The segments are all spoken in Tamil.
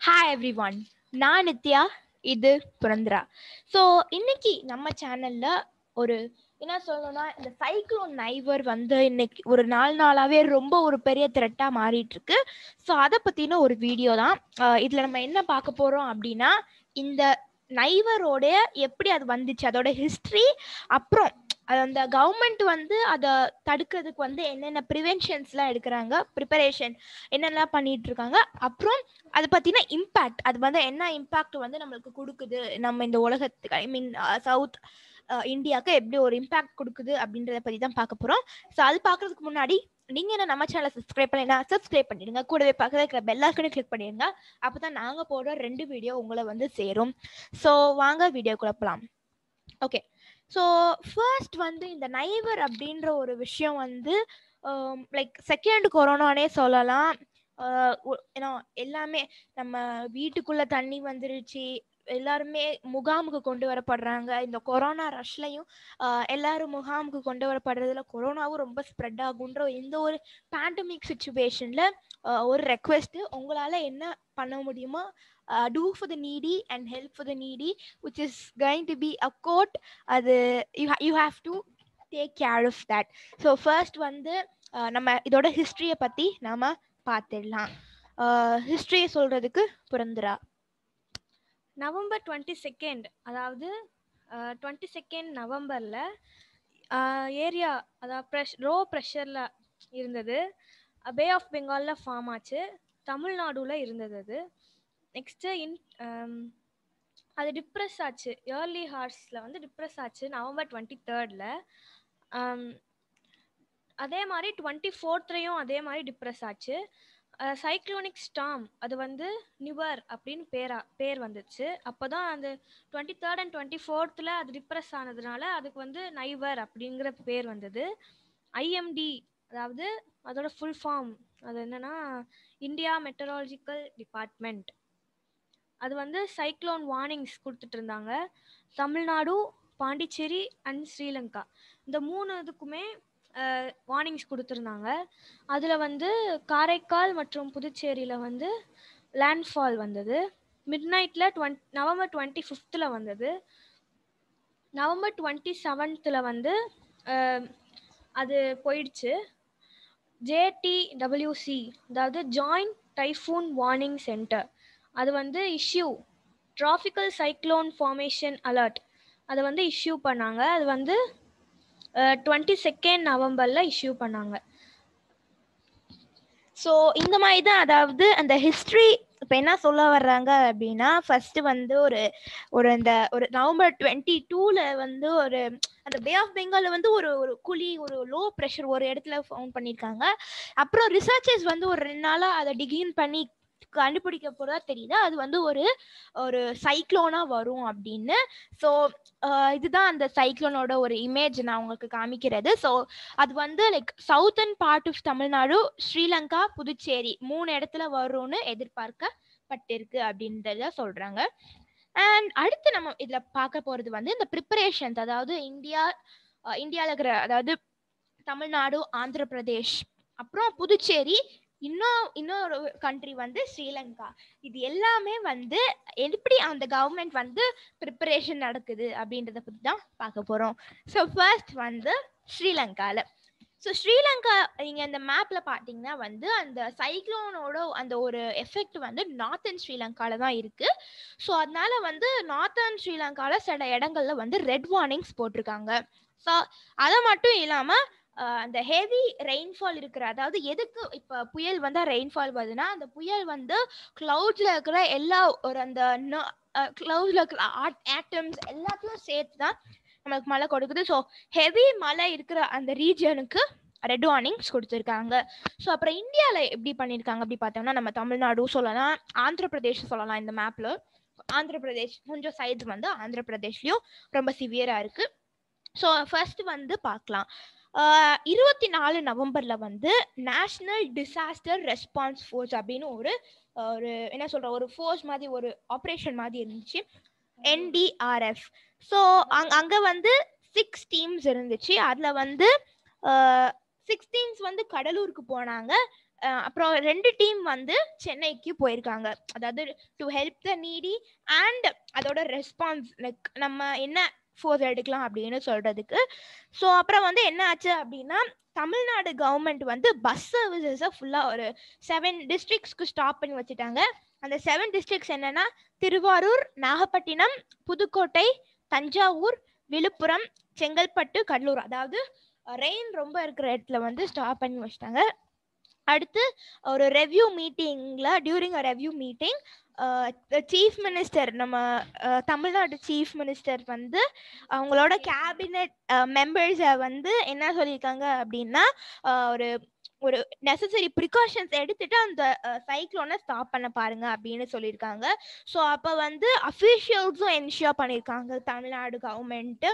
ஹாய் எவ்ரி ஒன், நான் நித்யா, இது புரந்திரா. ஸோ இன்னைக்கு நம்ம சேனலில் ஒரு என்ன சொல்லணும்னா, இந்த சைக்ளோன் நைவர் இன்னைக்கு ஒரு நாளாகவே ரொம்ப ஒரு பெரிய த்ரெட்டாக மாறிட்டுருக்கு. ஸோ அதை பற்றின ஒரு வீடியோ தான். இதில் நம்ம என்ன பார்க்க போகிறோம் அப்படின்னா, இந்த நைவரோடைய எப்படி அது வந்துச்சு, அதோட ஹிஸ்ட்ரி, அப்புறம் அது அந்த கவர்மெண்ட் அதை தடுக்கிறதுக்கு என்னென்ன ப்ரிவென்ஷன்ஸ்லாம் எடுக்கிறாங்க, ப்ரிப்பரேஷன் என்னென்னலாம் பண்ணிட்டு இருக்காங்க, அப்புறம் அதை பற்றின இம்பேக்ட், அது என்ன இம்பேக்ட் நம்மளுக்கு கொடுக்குது, நம்ம இந்த உலகத்துக்கு, ஐ மீன் சவுத் இந்தியாவுக்கு எப்படி ஒரு இம்பேக்ட் கொடுக்குது அப்படின்றத பற்றி தான் பார்க்க போகிறோம். ஸோ அது பார்க்குறதுக்கு முன்னாடி நீங்கள் என்ன நம்ம சேனலை சப்ஸ்கிரைப் பண்ணினா சப்ஸ்கிரைப் பண்ணிடுங்க, கூடவே பக்கத்தில் இருக்கிற பெல் ஐக்கனை கிளிக் பண்ணிடுங்க. அப்போ தான் நாங்கள் போடுற 2 வீடியோ உங்களை சேரும். ஸோ வாங்க வீடியோக்குள்ள போகலாம். ஓகே, ஸோ ஃபர்ஸ்ட் இந்த நைவர் அப்படின்ற ஒரு விஷயம் லைக் செகண்ட் கொரோனானே சொல்லலாம். ஏன்னா எல்லாமே நம்ம வீட்டுக்குள்ள தண்ணி வந்துருச்சு, எல்லாருமே முகாமுக்கு கொண்டு வரப்படுறாங்க. இந்த கொரோனா ரஷ்லையும் எல்லாரும் முகாமுக்கு கொண்டு வரப்படுறதுல கொரோனாவும் ரொம்ப ஸ்ப்ரெட் ஆகுன்ற இந்த ஒரு பேண்டமிக் சுச்சுவேஷன்ல ஒரு ரெக்வெஸ்ட், உங்களால என்ன பண்ண முடியுமோ do for the needy and help for the needy, which is going to be a quote. அது you have to take care of that. So first நம்ம இதோட ஹிஸ்டரியை பற்றி நாம பார்த்துடலாம். ஹிஸ்டரியை சொல்றதுக்கு புரந்திரா. நவம்பர் 22, அதாவது 22 நவம்பரில் ஏரியா, அதாவது லோ ப்ரெஷரில் இருந்தது, பே ஆஃப் பெங்காலில் ஃபார்ம் ஆச்சு, தமிழ்நாடுல இருந்தது. அது நெக்ஸ்ட்டு அது டிப்ரெஸ் ஆச்சு, ஏர்லி ஹார்ஸில் டிப்ரெஸ் ஆச்சு நவம்பர் 23. அதே மாதிரி 24 அதே மாதிரி டிப்ரெஸ் ஆச்சு. சைக்ளோனிக் ஸ்டாம் அது நிவர் அப்படின்னு பேர் வந்துச்சு. அப்போ தான் அந்த 23 and 24 அது டிப்ரெஸ் ஆனதுனால அதுக்கு நைவர் அப்படிங்கிற பேர் வந்தது. ஐஎம்டி, அதாவது அதோட ஃபுல் ஃபார்ம் அது என்னன்னா, இந்தியா மெட்டராலஜிக்கல் டிபார்ட்மெண்ட். அது சைக்ளோன் வார்னிங்ஸ் கொடுத்துட்டு இருந்தாங்க. தமிழ்நாடு, பாண்டிச்சேரி அண்ட் ஸ்ரீலங்கா, இந்த 3 இதுக்குமே வார்னிங்ஸ் கொடுத்துருந்தாங்க. அதில் காரைக்கால் மற்றும் புதுச்சேரியில் லேண்ட்ஃபால் வந்தது. மிட் நைட்டில் நவம்பர் 25 வந்தது. நவம்பர் 27 அது போயிடுச்சு. ஜேடிடபிள்யூசி, அதாவது ஜாயிண்ட் டைஃபூன் வார்னிங் சென்டர், அது issue tropical cyclone formation alert அதை இஷ்யூ பண்ணாங்க. அது 22 நவம்பரில் இஷ்யூ பண்ணாங்க. ஸோ இந்த மாதிரி தான், அதாவது அந்த ஹிஸ்ட்ரி இப்போ என்ன சொல்ல வர்றாங்க அப்படின்னா, ஃபர்ஸ்ட் ஒரு ஒரு நவம்பர் 22 ஒரு அந்த பே ஆஃப் பெங்கால் ஒரு ஒரு குழி, ஒரு லோ ப்ரெஷர் ஒரு இடத்துல ஃபவுண்ட் பண்ணியிருக்காங்க. அப்புறம் ரிசர்ச்சர்ஸ் ஒரு 2 நாளாக அதை டிகின் பண்ணி கண்டுபிடிக்க போறதா தெரியுது, அது ஒரு ஒரு சைக்ளோனா வரும் அப்படின்னு. ஸோ இதுதான் அந்த சைக்ளோனோட ஒரு இமேஜ் நான் உங்களுக்கு காமிக்கிறது. ஸோ அது like southern part of Tamil Nadu, Sri Lanka, Puducherry 3 இடத்துல வரும்னு எதிர்பார்க்கப்பட்டிருக்கு அப்படின்றத சொல்றாங்க. அண்ட் அடுத்து நம்ம இதுல பார்க்க போறது இந்த ப்ரிப்பரேஷன்ஸ், அதாவது இந்தியாவில் இருக்கிற, அதாவது தமிழ்நாடு, ஆந்திர பிரதேஷ், அப்புறம் புதுச்சேரி, இன்னொரு கண்ட்ரி ஸ்ரீலங்கா, இது எல்லாமே எப்படி அந்த கவர்மெண்ட் ப்ரிப்பரேஷன் நடக்குது அப்படின்றத பற்றி தான் பார்க்க போகிறோம். ஸோ ஃபர்ஸ்ட் ஸ்ரீலங்காவில். ஸோ ஸ்ரீலங்கா நீங்கள் இந்த மேப்பில் பார்த்தீங்கன்னா அந்த சைக்ளோனோட அந்த ஒரு எஃபெக்ட் நார்த்தன் ஸ்ரீலங்காவில் தான் இருக்குது. ஸோ அதனால நார்த்தன் ஸ்ரீலங்காவில் சில இடங்கள்ல ரெட் வார்னிங்ஸ் போட்டிருக்காங்க. ஸோ அதை மட்டும் இல்லாமல் அந்த ஹெவி ரெயின்ஃபால் இருக்கிற, அதாவது எதுக்கு இப்போ புயல் ரெயின்ஃபால் வருதுன்னா, அந்த புயல் கிளவுட்ஸில் இருக்கிற எல்லா ஒரு அந்த கிளவுட்ஸில் இருக்கிற ஆட்டம்ஸ் எல்லாத்தையும் சேர்த்து தான் நமக்கு மழை கொடுக்குது. ஸோ ஹெவி மழை இருக்கிற அந்த ரீஜனுக்கு ரெட் வார்னிங்ஸ் கொடுத்துருக்காங்க. ஸோ அப்புறம் இந்தியாவில் எப்படி பண்ணியிருக்காங்க அப்படி பார்த்தோம்னா, நம்ம தமிழ்நாடு சொல்லலாம், ஆந்திர பிரதேஷ் சொல்லலாம். இந்த மேப்பில் ஆந்திர பிரதேஷ் கொஞ்சம் சைட்ஸ் ஆந்திர பிரதேஷ்லையும் ரொம்ப சிவியராக இருக்குது. ஸோ ஃபர்ஸ்ட் பார்க்கலாம். 24 நவம்பர்ல நேஷனல் டிசாஸ்டர் ரெஸ்பான்ஸ் ஃபோர்ஸ் அப்படின்னு ஒரு என்ன சொல்ற ஒரு ஃபோர்ஸ் மாதிரி, ஒரு ஆப்ரேஷன் மாதிரி இருந்துச்சு, NDRF. ஸோ அங்க 6 டீம்ஸ் இருந்துச்சு. அதுல 6 டீம்ஸ் கடலூருக்கு போனாங்க. அப்புறம் 2 டீம் வந்து சென்னைக்கு போயிருக்காங்க. அதாவது to help the Needi and அதோட ரெஸ்பான்ஸ் லைக் நம்ம என்ன ஃபோர்ஸ் எடுக்கலாம் அப்படின்னு சொல்றதுக்கு. ஸோ அப்புறம் வந்து என்ன ஆச்சு அப்படின்னா தமிழ்நாடு கவர்மெண்ட் வந்து பஸ் சர்வீசஸை ஃபுல்லாக ஒரு 7 டிஸ்ட்ரிக்ஸ்க்கு ஸ்டாப் பண்ணி வச்சுட்டாங்க. அந்த 7 டிஸ்ட்ரிக்ஸ் என்னன்னா திருவாரூர், நாகப்பட்டினம், புதுக்கோட்டை, தஞ்சாவூர், விழுப்புரம், செங்கல்பட்டு, கடலூர். அதாவது ரெயின் ரொம்ப இருக்கிற இடத்துல வந்து ஸ்டாப் பண்ணி வச்சிட்டாங்க. அடுத்து ஒரு ரெவ்யூ மீட்டிங்கில் during a review meeting chief minister நம்ம தமிழ்நாடு சீஃப் மினிஸ்டர் வந்து அவங்களோட கேபினெட் மெம்பர்ஸை வந்து என்ன சொல்லியிருக்காங்க அப்படின்னா ஒரு ஒரு நெசசரி ப்ரிகாஷன்ஸ் எடுத்துட்டு அந்த சைக்ளோனை ஸ்டாப் பண்ண பாருங்க அப்படின்னு சொல்லியிருக்காங்க. ஸோ அப்போ வந்து அஃபீஷியல்ஸும் என்ஷூர் பண்ணியிருக்காங்க தமிழ்நாடு கவர்மெண்ட்டு.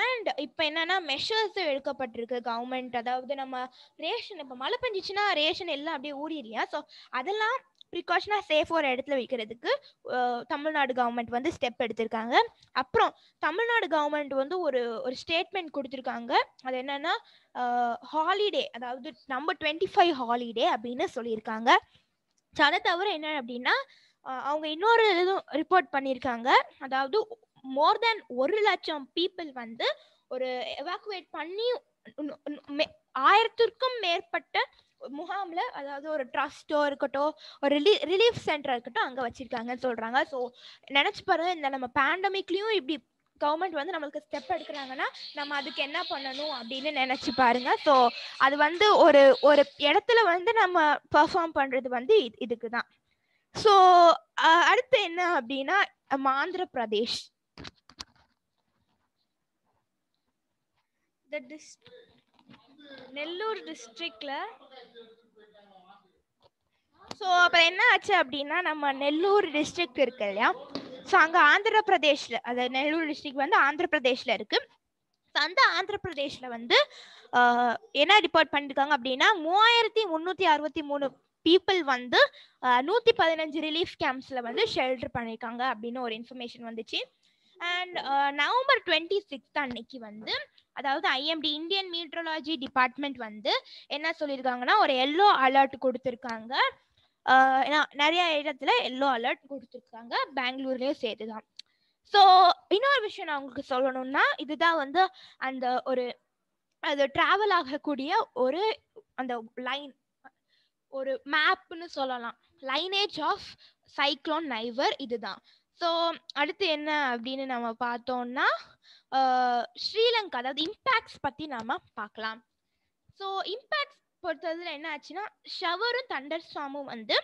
அண்ட் இப்போ என்னன்னா மெஷர்ஸும் எடுக்கப்பட்டிருக்கு கவர்மெண்ட். அதாவது நம்ம ரேஷன் இப்போ மழை பெஞ்சிச்சுன்னா ரேஷன் எல்லாம் அப்படியே ஊறிடுறியா. ஸோ அதெல்லாம் ப்ரிகாஷனாக சேஃபாக ஒரு இடத்துல வைக்கிறதுக்கு தமிழ்நாடு கவர்மெண்ட் வந்து ஸ்டெப் எடுத்திருக்காங்க. அப்புறம் தமிழ்நாடு கவர்மெண்ட் வந்து ஒரு ஸ்டேட்மெண்ட் கொடுத்துருக்காங்க. அது என்னன்னா ஹாலிடே, அதாவது நம்பர் 25 ஹாலிடே அப்படின்னு சொல்லியிருக்காங்க. ஸோ அதை தவிர என்ன அப்படின்னா அவங்க இன்னொரு இதுவும் ரிப்போர்ட் பண்ணியிருக்காங்க. அதாவது மோர் தேன் 1 லட்சம் பீப்புள் வந்து ஒரு எவாக்குவேட் பண்ணி 1000க்கும் மேற்பட்ட முகாம்ல, அதாவது ஒரு ட்ரஸ்டோ இருக்கட்டும், ஒரு ரிலீஃப் சென்டர் இருக்கட்டும், அங்கே வச்சிருக்காங்கன்னு சொல்றாங்க. ஸோ நினைச்சு பாருங்க, இந்த நம்ம பேண்டமிக்லயும் இப்படி கவர்மெண்ட் வந்து நம்மளுக்கு ஸ்டெப் எடுக்கிறாங்கன்னா நம்ம அதுக்கு என்ன பண்ணணும் அப்படின்னு நினைச்சு பாருங்க. ஸோ அது வந்து ஒரு இடத்துல வந்து நம்ம பெர்ஃபார்ம் பண்றது வந்து இதுக்கு தான். ஸோ அடுத்து என்ன அப்படின்னா ஆந்திர பிரதேஷ். நெல்லூர் டிஸ்ட்ரிக்ட்ல. ஸோ அப்புறம் என்ன ஆச்சு அப்படின்னா நம்ம நெல்லூர் டிஸ்ட்ரிக்ட் இருக்கு இல்லையா, ஸோ அங்கே ஆந்திர பிரதேஷ்ல, அது நெல்லூர் டிஸ்ட்ரிக்ட் வந்து ஆந்திர பிரதேஷ்ல இருக்கு. அந்த ஆந்திர பிரதேஷ்ல வந்து என்ன ரிப்போர்ட் பண்ணிருக்காங்க அப்படின்னா 3363 பீப்புள் வந்து 115 ரிலீஃப் கேம்ப்ஸ்ல வந்து ஷெல்டர் பண்ணியிருக்காங்க அப்படின்னு ஒரு இன்ஃபர்மேஷன் வந்துச்சு. அண்ட் நவம்பர் 26 அன்னைக்கு வந்து, அதாவது ஐஎம்டி இந்தியன் மீட்ரோலாஜி டிபார்ட்மெண்ட் வந்து என்ன சொல்லியிருக்காங்கன்னா ஒரு எல்லோ அலர்ட் கொடுத்துருக்காங்க. நிறைய இடத்துல எல்லோ அலர்ட் கொடுத்துருக்காங்க, பெங்களூர்லயும் சேர்த்துதான். ஸோ இன்னொரு விஷயம் நான் உங்களுக்கு சொல்லணும்னா, இதுதான் வந்து அந்த ஒரு அது டிராவல் ஆகக்கூடிய ஒரு அந்த லைன், ஒரு மேப்னு சொல்லலாம், லைனேஜ் ஆஃப் சைக்ளோன் நைவர் இதுதான். ஸோ அடுத்து என்ன அப்படின்னு நம்ம பார்த்தோம்னா ஸ்ரீலங்கா, அதாவது இம்பேக்ட்ஸ் பற்றி நாம பார்க்கலாம். ஸோ இம்பேக்ட்ஸ் பொறுத்தவரையில் என்ன ஆச்சுன்னா ஷவரும் தண்டர் ஸ்டார்மும் வந்து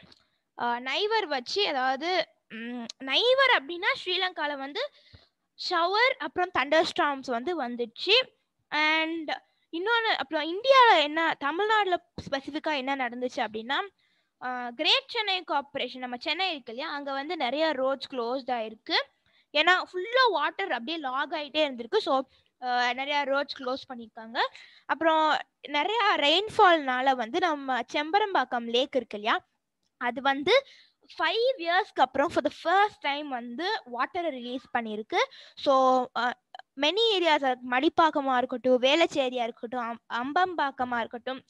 நைவர் வச்சு, அதாவது நைவர் அப்படின்னா ஸ்ரீலங்காவில் வந்து ஷவர் அப்புறம் தண்டர் ஸ்டார்ம்ஸ் வந்து வந்துச்சு. அண்ட் இன்னொன்று அப்புறம் இந்தியாவில் என்ன, தமிழ்நாட்டில் ஸ்பெசிஃபிக்காக என்ன நடந்துச்சு அப்படின்னா கிரேட் சென்னை கார்பரேஷன், நம்ம சென்னை இருக்கு இல்லையா, அங்கே வந்து நிறைய ரோட்ஸ் க்ளோஸ்டாக இருக்கு. ஏன்னா ஃபுல்லாக வாட்டர் அப்படியே லாக் ஆகிட்டே இருந்திருக்கு. ஸோ நிறைய ரோட்ஸ் க்ளோஸ் பண்ணியிருக்காங்க. அப்புறம் நிறைய ரெயின்ஃபால்னால வந்து நம்ம செம்பரம்பாக்கம் லேக் இருக்கு இல்லையா, அது வந்து 5 இயர்ஸ்க்கு அப்புறம் ஃபார் த ஃபர்ஸ்ட் டைம் வந்து வாட்டரை ரிலீஸ் பண்ணியிருக்கு. ஸோ மெனி ஏரியாஸ், மடிப்பாக்கமாக இருக்கட்டும், வேளச்சேரியா இருக்கட்டும், அம்பம்பாக்கமாக இருக்கட்டும்,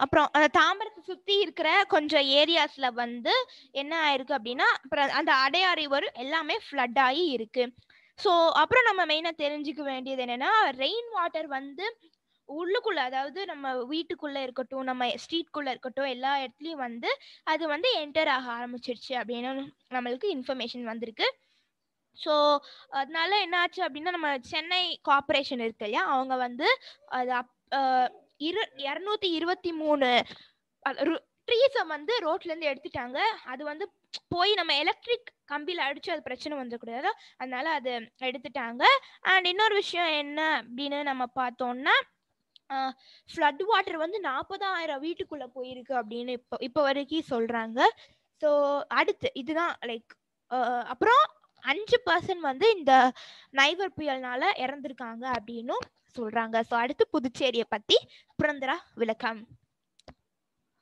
அப்புறம் அந்த தாம்பரத்தை சுற்றி இருக்கிற கொஞ்சம் ஏரியாஸில் வந்து என்ன ஆயிருக்கு அப்படின்னா அப்புறம் அந்த அடையாறு ரிவர் எல்லாமே ஃப்ளட் ஆகி இருக்கு. ஸோ அப்புறம் நம்ம மெயினாக தெரிஞ்சுக்க வேண்டியது என்னன்னா ரெயின் வாட்டர் வந்து உள்ளுக்குள்ள, அதாவது நம்ம வீட்டுக்குள்ள இருக்கட்டும், நம்ம ஸ்ட்ரீட்குள்ள இருக்கட்டும், எல்லா இடத்துலையும் வந்து அது வந்து என்டர் ஆக ஆரம்பிச்சிருச்சு அப்படின்னு நம்மளுக்கு இன்ஃபர்மேஷன் வந்திருக்கு. ஸோ அதனால என்ன ஆச்சு அப்படின்னா நம்ம சென்னை கார்பரேஷன் இருக்கு இல்லையா, அவங்க வந்து அது 223 ட்ரீஸை வந்து ரோட்ல இருந்து எடுத்துட்டாங்க. அது வந்து போய் நம்ம எலக்ட்ரிக் கம்பியில் அடிச்சு அது பிரச்சனை வந்துடக்கூடாது, அதனால அது எடுத்துட்டாங்க. அண்ட் இன்னொரு விஷயம் என்ன அப்படின்னு நம்ம பார்த்தோம்னா ஃப்ளட் வாட்டர் வந்து 40,000 வீட்டுக்குள்ள போயிருக்கு அப்படின்னு இப்போ வரைக்கும் சொல்றாங்க. ஸோ அடுத்து இதுதான் லைக் அப்புறம் 5% வந்து இந்த நைவர் புயல்னால இறந்துருக்காங்க அப்படின்னு சொல்றாங்க. ஸோ அடுத்து புதுச்சேரியை பத்தி புரந்தரா விளக்கம்.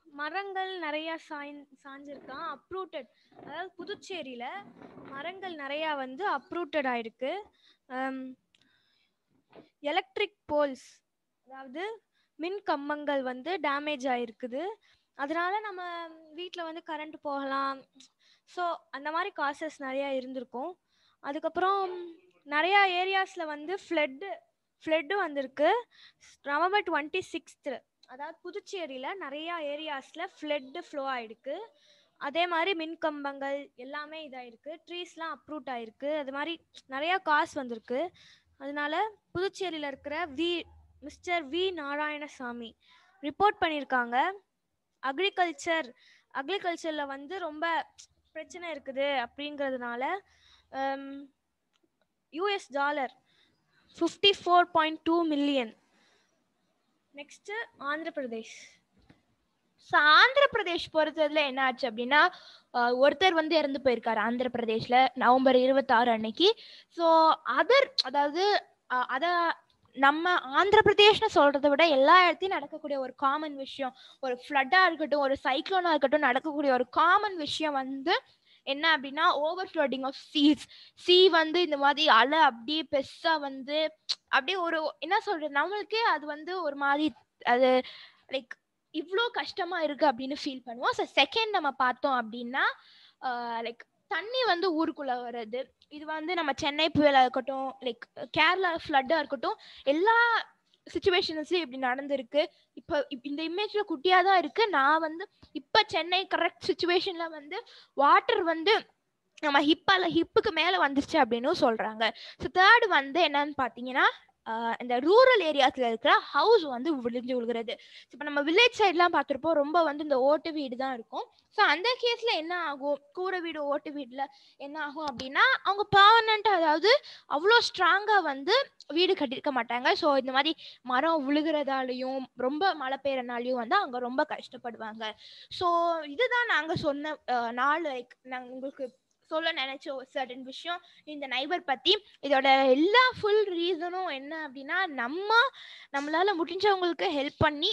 மரங்கள் நிறைய சாஞ்சிருக்கான், அப்ரூட்டட். அதாவது புதுச்சேரியில மரங்கள் நிறைய வந்து அப்ரூட்டட் ஆயிருக்கு. எலக்ட்ரிக் போல்ஸ், அதாவது மின் கம்பங்கள் வந்து டேமேஜ் ஆயிருக்குது. அதனால நம்ம வீட்டில் வந்து கரண்ட் போகலாம். ஸோ அந்த மாதிரி காசஸ் நிறையா இருந்திருக்கும். அதுக்கப்புறம் நிறையா ஏரியாஸில் வந்து ஃப்ளட்டு வந்திருக்கு. நவம்பர் 26, அதாவது புதுச்சேரியில் நிறையா ஏரியாஸில் ஃப்ளோ ஆகிருக்கு. அதே மாதிரி மின்கம்பங்கள் எல்லாமே இதாகிருக்கு. ட்ரீஸ்லாம் அப்ரூட் ஆகிருக்கு. அது மாதிரி நிறையா காசு வந்திருக்கு. அதனால புதுச்சேரியில் இருக்கிற மிஸ்டர் வி நாராயணசாமி ரிப்போர்ட் பண்ணியிருக்காங்க. அக்ரிகல்ச்சரில் வந்து ரொம்ப பிரச்சனை இருக்குது அப்படிங்கிறதுனால $54.2 million. Next Andhra Pradesh. So Andhra Pradesh பொறுத்ததுல என்ன ஆச்சு அப்படின்னா, ஒருத்தர் வந்து இறந்து போயிருக்காரு ஆந்திர பிரதேஷ்ல நவம்பர் 26 அன்னைக்கு. ஸோ அதாவது அத நம்ம ஆந்திர பிரதேஷ்னு சொல்றதை விட எல்லா இடத்தையும் நடக்கக்கூடிய ஒரு காமன் விஷயம், ஒரு ஃப்ளட்டா இருக்கட்டும், ஒரு சைக்ளோனா இருக்கட்டும், நடக்கக்கூடிய ஒரு காமன் விஷயம் வந்து என்ன அப்படின்னா ஓவர் ஃப்ளட்டிங் ஆஃப் சி வந்து இந்த மாதிரி அலை அப்படியே பெருசா வந்து அப்படியே ஒரு என்ன சொல்றது, நம்மளுக்கே அது வந்து ஒரு மாதிரி அது லைக் இவ்வளோ கஷ்டமா இருக்கு அப்படின்னு ஃபீல் பண்ணுவோம். ஸோ செகண்ட் நம்ம பார்த்தோம் அப்படின்னா லைக் தண்ணி வந்து ஊருக்குள்ள வர்றது, இது வந்து நம்ம சென்னை புயலா இருக்கட்டும், லைக் கேரளா ஃப்ளட்டா இருக்கட்டும், எல்லா சிச்சுவேஷன்ஸ்லயும் இப்படி நடந்திருக்கு. இப்போ இந்த இமேஜ்ல குட்டியா தான் இருக்கு. நான் வந்து இப்ப சென்னை கரெக்ட் சிச்சுவேஷன்ல வந்து வாட்டர் வந்து நம்ம ஹிப்புக்கு மேல வந்துருச்சு அப்படின்னு சொல்றாங்க. ஸோ தேர்ட் வந்து என்னன்னு பாத்தீங்கன்னா இந்த ரூரல் ஏரியாஸ்ல இருக்கிற ஹவுஸ் வந்து விழுந்து விழுகிறது. இப்போ நம்ம வில்லேஜ் சைட்லாம் பார்த்துருப்போம், ரொம்ப வந்து இந்த ஓட்டு வீடு தான் இருக்கும். ஸோ அந்த கேஸ்ல என்ன ஆகும், கூரை வீடு ஓட்டு வீடுல என்ன ஆகும் அப்படின்னா அவங்க பர்மனெண்ட், அதாவது அவ்வளோ ஸ்ட்ராங்கா வந்து வீடு கட்டியிருக்க மாட்டாங்க. ஸோ இந்த மாதிரி மரம் விழுகிறதாலையும் ரொம்ப மழை பெய்யறனாலையும் வந்து அவங்க ரொம்ப கஷ்டப்படுவாங்க. ஸோ இதுதான் நாங்கள் சொன்ன லைக் நாங்கள் உங்களுக்கு சொல்ல நினைச்ச ஒரு சர்டன் விஷயம் இந்த நைபர் பத்தி. இதோட எல்லா ஃபுல் ரீசனும் என்ன அப்படின்னா நம்மளால முடிஞ்சவங்களுக்கு ஹெல்ப் பண்ணி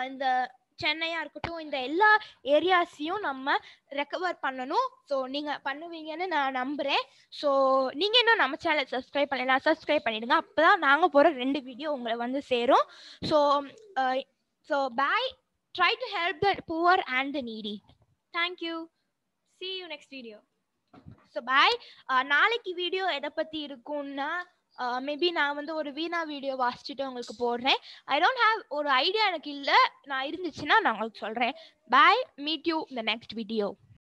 இந்த சென்னையா இருக்கட்டும், இந்த எல்லா ஏரியாஸையும் நம்ம ரெக்கவர் பண்ணணும். ஸோ நீங்க பண்ணுவீங்கன்னு நான் நம்புறேன். ஸோ நீங்க இன்னும் நம்ம சேனல் சப்ஸ்கிரைப் பண்ணலாம், சப்ஸ்கிரைப் பண்ணிடுங்க. அப்பதான் நாங்க போற 2 வீடியோ உங்களை வந்து சேரும். So bye. Try to help the poor and the needy. Thank you. See you next video. So bye. நாளைக்கு வீடியோ எதை பற்றி இருக்கும்னா மேபி நான் வந்து ஒரு வீணா வீடியோ வாசிச்சுட்டு உங்களுக்கு போடுறேன். ஐ டோன்ட் ஹேவ் ஒரு ஐடியா எனக்கு இல்லை. நான் இருந்துச்சுன்னா நான் உங்களுக்கு சொல்கிறேன். பாய். மீட் யூ இந்த நெக்ஸ்ட் வீடியோ.